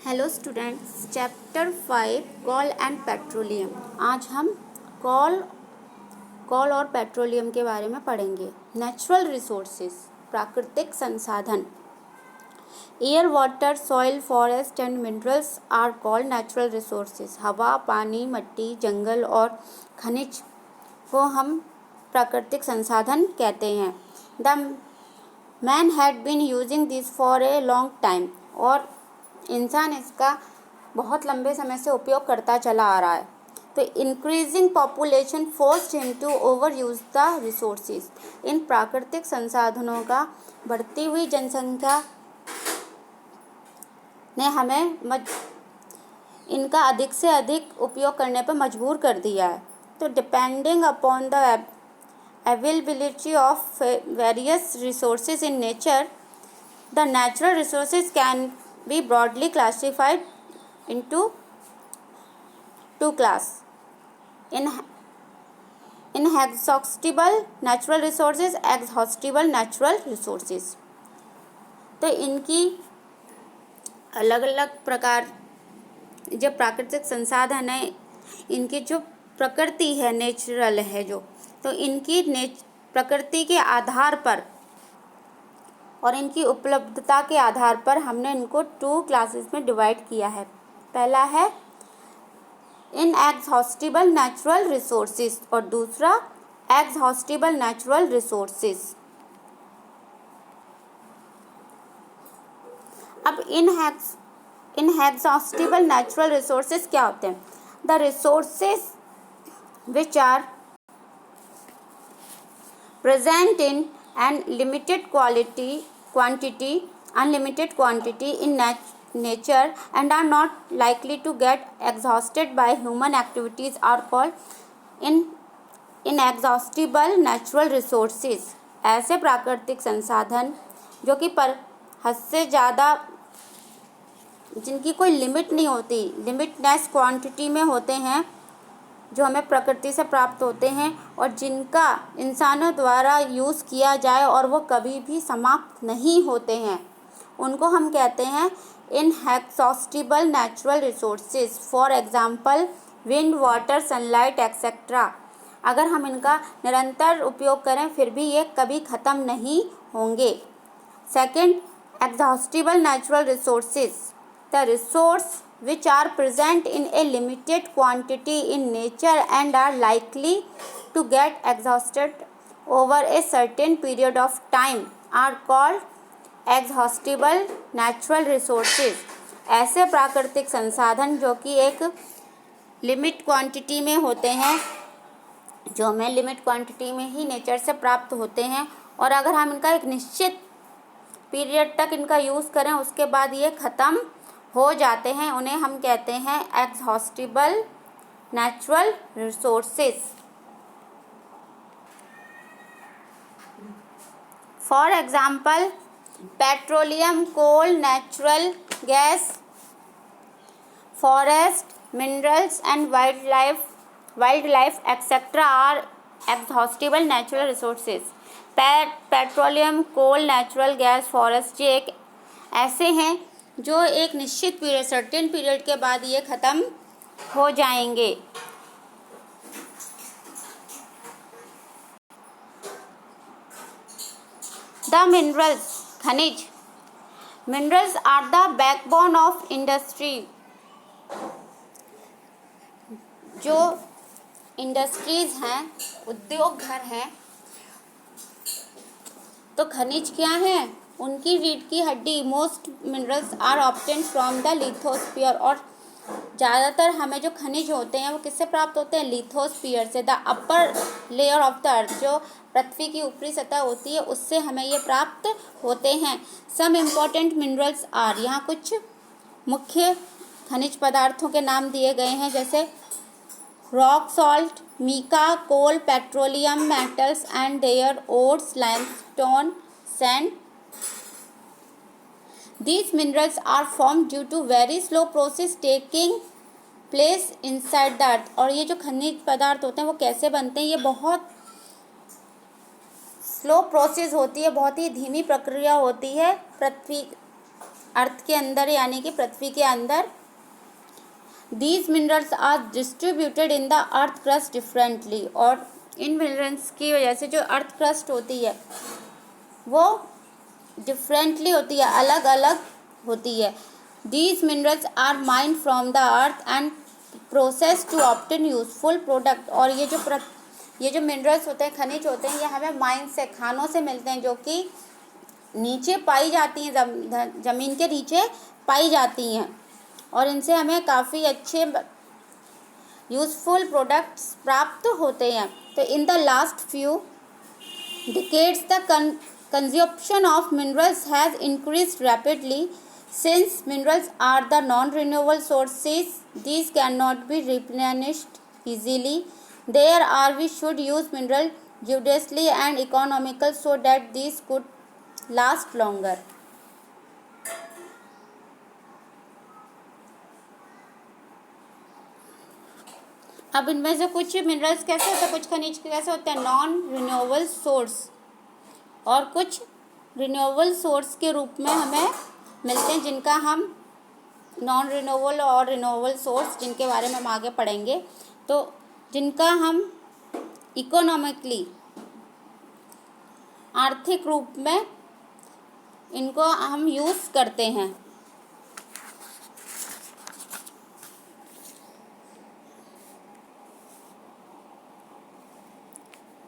Hello students, chapter 5 call and petroleum. आज हम call और पेट्रोलियम के बारे में पढ़ेंगे। नेचुरल रिसोर्सेज, प्राकृतिक संसाधन। Air, water, soil, forest and minerals are called natural resources. हवा, पानी, मिट्टी, जंगल और खनिज को हम प्राकृतिक संसाधन कहते हैं। The man had been using this for a long time, और इंसान इसका बहुत लंबे समय से उपयोग करता चला आ रहा है। तो increasing population forced him to over use the resources. इन प्राकृतिक संसाधनों का बढ़ती हुई जनसंख्या ने हमें इनका अधिक से अधिक उपयोग करने पर मजबूर कर दिया है। तो depending upon the availability of various resources in nature, the natural resources can be broadly classified into two classes: inexhaustible natural resources, exhaustible natural resources। तो इनकी अलग अलग प्रकार जो प्राकृतिक संसाधन है, इनकी जो प्रकृति है, नेचुरल है जो, तो इनकी प्रकृति के आधार पर और इनकी उपलब्धता के आधार पर हमने इनको 2 क्लासेस में डिवाइड किया है। पहला है इनएग्जॉस्टिबल नेचुरल रिसोर्सेज और दूसरा एग्जॉस्टिबल नेचुरल रिसोर्सेज। अब इनएग्जॉस्टिबल नेचुरल रिसोर्सेज क्या होते हैं? The resources which are present in unlimited quantity in nature and are not likely to get exhausted by human activities are called inexhaustible natural resources। ऐसे प्राकृतिक संसाधन जो कि पर हद से ज़्यादा, जिनकी कोई लिमिट नहीं होती, लिमिटलेस क्वांटिटी में होते हैं, जो हमें प्रकृति से प्राप्त होते हैं और जिनका इंसानों द्वारा यूज़ किया जाए और वो कभी भी समाप्त नहीं होते हैं, उनको हम कहते हैं inexhaustible natural resources. For example wind, water, sunlight etcetera. अगर हम इनका निरंतर उपयोग करें फिर भी ये कभी ख़त्म नहीं होंगे। Second, exhaustible natural resources, the resource which are present in a limited quantity in nature and are likely to get exhausted over a certain period of time are called exhaustible natural resources। ऐसे प्राकृतिक संसाधन जो कि एक limit quantity में होते हैं, जो हमें लिमिट क्वांटिटी में ही नेचर से प्राप्त होते हैं, और अगर हम इनका एक निश्चित पीरियड तक इनका यूज़ करें उसके बाद ये ख़त्म हो जाते हैं, उन्हें हम कहते हैं exhaustible natural resources. For example petroleum, coal, natural gas, forest, minerals and wild life etcetera are exhaustible natural resources. Petroleum, coal, natural gas, forest ये एक ऐसे हैं जो एक निश्चित पीरियड, सर्टेन पीरियड के बाद ये ख़त्म हो जाएंगे। द मिनरल्स, खनिज। Minerals are the backbone of industry. जो इंडस्ट्रीज हैं, उद्योग घर हैं, तो खनिज क्या है? उनकी रीढ़ की हड्डी। Most minerals are obtained from the lithosphere. और ज़्यादातर हमें जो खनिज होते हैं वो किससे प्राप्त होते हैं? लिथोस्फीयर से। The upper layer of the अर्थ, जो पृथ्वी की ऊपरी सतह होती है, उससे हमें ये प्राप्त होते हैं। सम इम्पॉर्टेंट मिनरल्स आर, यहाँ कुछ मुख्य खनिज पदार्थों के नाम दिए गए हैं, जैसे rock salt, mica, coal, petroleum, metals and their ores, limestone, sand. These minerals are formed due to very slow process taking place inside the earth। और ये जो खनिज पदार्थ होते हैं वो कैसे बनते हैं? ये बहुत स्लो प्रोसेस होती है, बहुत ही धीमी प्रक्रिया होती है पृथ्वी अर्थ के अंदर यानी कि पृथ्वी के अंदर। These minerals are distributed in the earth crust differently, और इन मिनरल्स की वजह से जो अर्थ क्रस्ट होती है वो डिफरेंटली होती है, अलग अलग होती है। These minerals are mined from the earth and process to obtain useful product, और ये जो मिनरल्स होते हैं, खनिज होते हैं, ये हमें माइन से, खानों से मिलते हैं, जो कि नीचे पाई जाती हैं, ज़मीन के नीचे पाई जाती हैं, और इनसे हमें काफ़ी अच्छे यूज़फुल प्रोडक्ट्स प्राप्त होते हैं। तो in the last few decades the consumption of minerals has increased rapidly. Since minerals are the non renewable sources, these cannot be replenished easily. There we should use mineral judiciously and economical so that these could last longer. अब इनमें से कुछ minerals कैसे होते हैं, कुछ खनिज कैसे होते हैं, नॉन रिन्यूएबल सोर्स, और कुछ रिन्यूएबल सोर्स के रूप में हमें मिलते हैं, जिनका हम नॉन रिन्यूएबल और रिन्यूएबल सोर्स, जिनके बारे में हम आगे पढ़ेंगे। तो जिनका हम इकोनॉमिकली, आर्थिक रूप में इनको हम यूज़ करते हैं।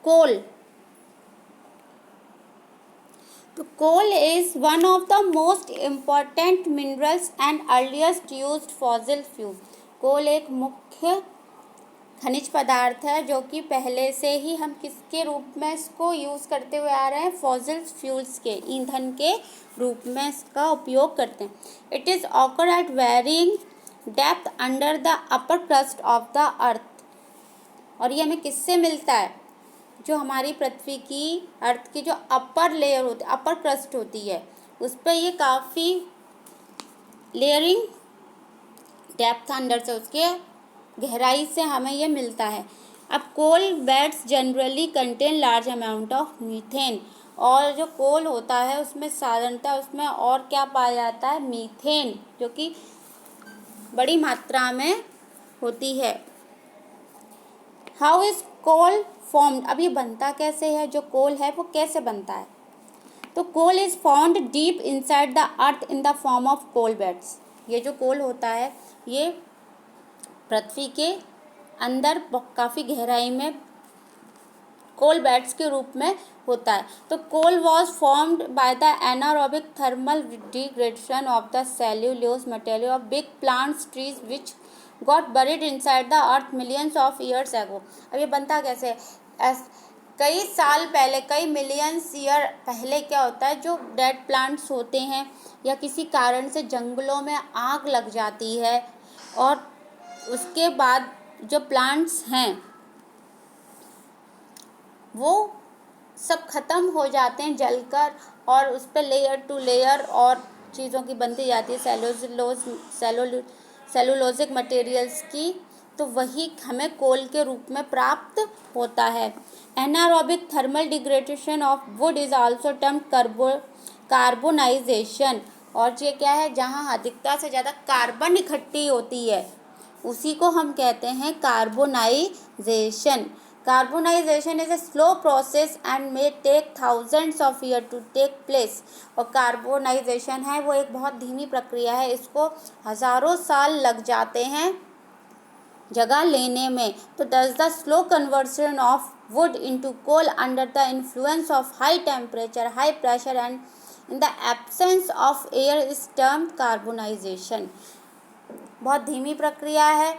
कोल, तो coal is one of the most important minerals and earliest used fossil fuel. Coal एक मुख्य खनिज पदार्थ है जो कि पहले से ही हम किसके रूप में इसको यूज़ करते हुए आ रहे हैं, फॉसिल फ्यूल्स के, ईंधन के रूप में इसका उपयोग करते हैं। It is occur at varying depth under the upper crust of the earth, और ये हमें किससे मिलता है, जो हमारी पृथ्वी की अर्थ की जो अपर लेयर होती है, अपर क्रस्ट होती है, उस पर ये काफ़ी लेयरिंग डेप्थ अंडर से, उसके गहराई से हमें ये मिलता है। अब coal beds generally contain large amount of methane, और जो कोल होता है उसमें साधारणतः उसमें और क्या पाया जाता है, मीथेन, जो कि बड़ी मात्रा में होती है। हाउ इज कोल फॉर्म्ड, अब ये बनता कैसे है, जो कोल है वो कैसे बनता है, तो coal is found deep inside the earth in the form of coal beds. ये जो कोल होता है ये पृथ्वी के अंदर काफ़ी गहराई में कोल बेड्स के रूप में होता है। तो coal was formed by the anaerobic thermal degradation of the cellulose material of big plants trees which got buried inside the earth millions of years ago. अब ये बनता कैसे है, कई साल पहले, कई मिलियंस ईयर पहले क्या होता है, जो डेड प्लांट्स होते हैं या किसी कारण से जंगलों में आग लग जाती है, और उसके बाद जो प्लांट्स हैं वो सब ख़त्म हो जाते हैं जलकर, और उस पर लेयर टू लेयर और चीज़ों की बनती जाती है, सेलुलोजिक मटेरियल्स की, तो वही हमें कोल के रूप में प्राप्त होता है। Anaerobic thermal degradation of would is also termed carbonisation, और ये क्या है, जहाँ अधिकता से ज़्यादा कार्बन इकट्ठी होती है उसी को हम कहते हैं carbonization. Carbonization is a slow process and may take thousands of year to take place, और कार्बोनाइजेशन है वो एक बहुत धीमी प्रक्रिया है, इसको हज़ारों साल लग जाते हैं जगह लेने में। तो thus the slow conversion of wood into coal under the influence of high temperature, high pressure and in the absence of air is termed carbonization. बहुत धीमी प्रक्रिया है,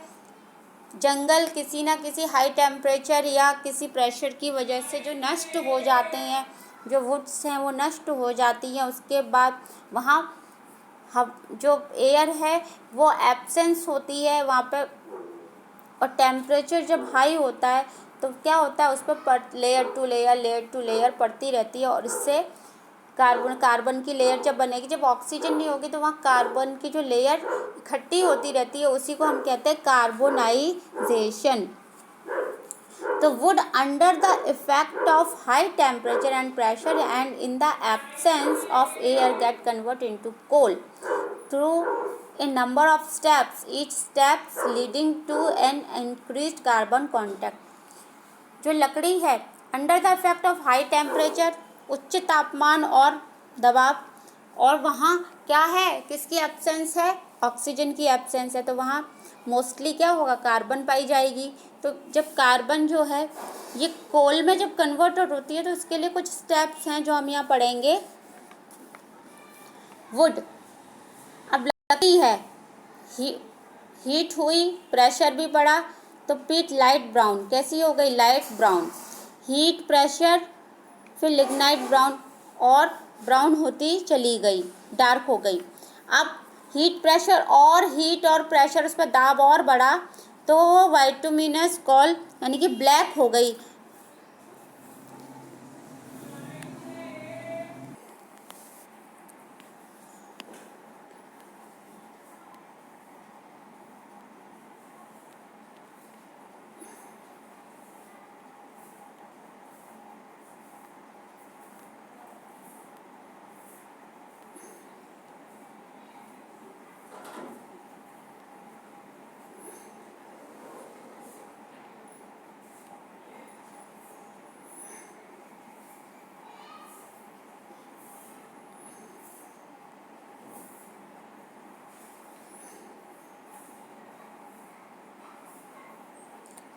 जंगल किसी न किसी हाई टेम्परेचर या किसी प्रेशर की वजह से जो नष्ट हो जाते हैं, जो वुड्स हैं वो नष्ट हो जाती हैं, उसके बाद वहाँ जो एयर है वो एब्सेंस होती है वहाँ पर, और टेम्परेचर जब हाई होता है तो क्या होता है, उस पर लेयर टू लेयर पड़ती रहती है, और इससे कार्बन की लेयर जब बनेगी, जब ऑक्सीजन नहीं होगी तो वहाँ कार्बन की जो लेयर इकट्ठी होती रहती है, उसी को हम कहते हैं कार्बोनाइजेशन। तो wood under the effect of high temperature and pressure and in the absence of air get convert into coal. through a number of steps, each steps leading to an increased carbon contact. जो लकड़ी है under the effect of high temperature, उच्च तापमान और दबाव, और वहाँ क्या है, किसकी एब्सेंस है, ऑक्सीजन की एब्सेंस है, तो वहाँ मोस्टली क्या होगा, कार्बन पाई जाएगी। तो जब कार्बन जो है ये कोल में जब कन्वर्टेड होती है तो उसके लिए कुछ स्टेप्स हैं जो हम यहाँ पढ़ेंगे। वुड, अब लकड़ी है, हीट हुई, प्रेशर भी बढ़ा, तो पीट लाइट ब्राउन, कैसी हो गई, लाइट ब्राउन। हीट, प्रेशर, फिर लिग्नाइट ब्राउन, और ब्राउन होती चली गई, डार्क हो गई। अब हीट प्रेशर और हीट और प्रेशर, उस पर दाब और बढ़ा तो वो बाइटुमिनस कोल यानी कि ब्लैक हो गई।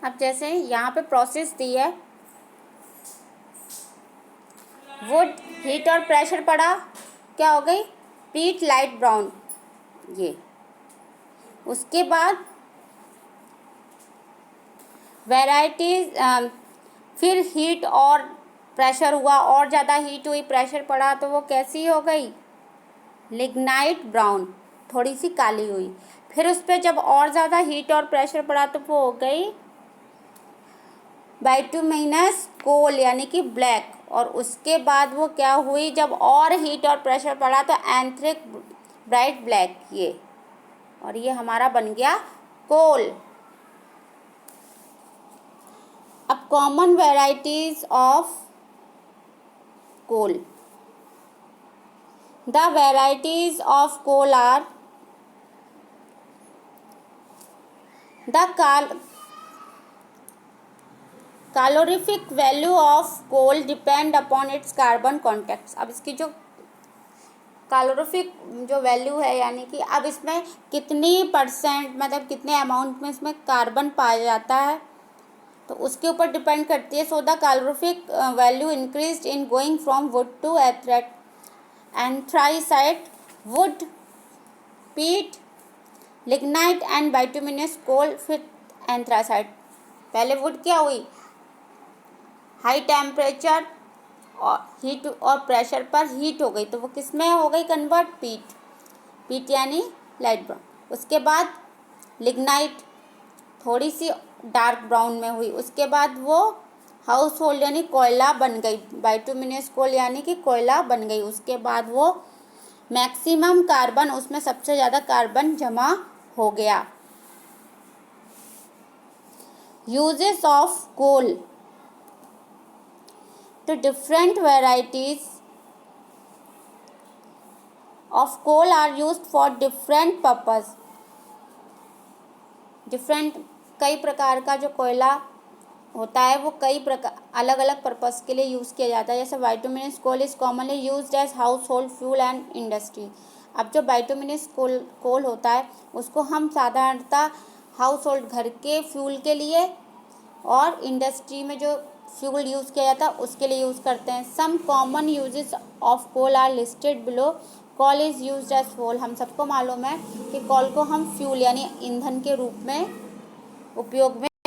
अब जैसे यहाँ पे प्रोसेस दी है, वुड, हीट और प्रेशर पड़ा, क्या हो गई, पीट लाइट ब्राउन, ये। उसके बाद वैरायटीज, फिर हीट और प्रेशर हुआ, और ज़्यादा हीट हुई, प्रेशर पड़ा, तो वो कैसी हो गई, लिग्नाइट ब्राउन, थोड़ी सी काली हुई। फिर उस पर जब और ज़्यादा हीट और प्रेशर पड़ा तो वो हो गई बाइटुमिनस कोल यानी कि ब्लैक। और उसके बाद वो क्या हुई, जब और हीट और प्रेशर पड़ा तो एंथ्रिक ब्राइट ब्लैक, ये, और ये हमारा बन गया कोल। अब common varieties of coal, the varieties of coal are the calorific value of coal depend upon its carbon contacts. अब इसकी जो कैलोरीफिक जो वैल्यू है यानी कि अब इसमें कितनी परसेंट, मतलब कितने अमाउंट में इसमें कार्बन पाया जाता है, तो उसके ऊपर डिपेंड करती है। So the calorific value increased in going from wood to anthracite, wood, peat, lignite and bituminous coal, फिर एंथ्रासाइट। पहले वुड क्या हुई, हाई टेम्परेचर और हीट और प्रेशर पर हीट हो गई, तो वो किस में हो गई कन्वर्ट, पीट यानी लाइट ब्राउन। उसके बाद लिग्नाइट थोड़ी सी डार्क ब्राउन में हुई, उसके बाद वो हाउस होल्ड यानी कोयला बन गई, बाइटुमिनस कोल यानी कि कोयला बन गई। उसके बाद वो मैक्सिमम कार्बन, उसमें सबसे ज़्यादा कार्बन जमा हो गया। यूजेस ऑफ कोल, तो different varieties of coal are used for different purpose. Different, कई प्रकार का जो कोयला होता है वो कई प्रकार अलग अलग पर्पस के लिए यूज़ किया जाता है। जैसे bituminous coal is commonly used as house hold fuel and industry. अब जो बाइटुमिनस कोल होता है उसको हम साधारणतः हाउस होल्ड, घर के फ्यूल के लिए, और इंडस्ट्री में जो फ्यूल यूज़ किया जाता है उसके लिए यूज़ करते हैं। Some common uses of coal are listed below. Coal is used as fuel, हम सबको मालूम है कि कोल को हम फ्यूल यानी ईंधन के रूप में उपयोग में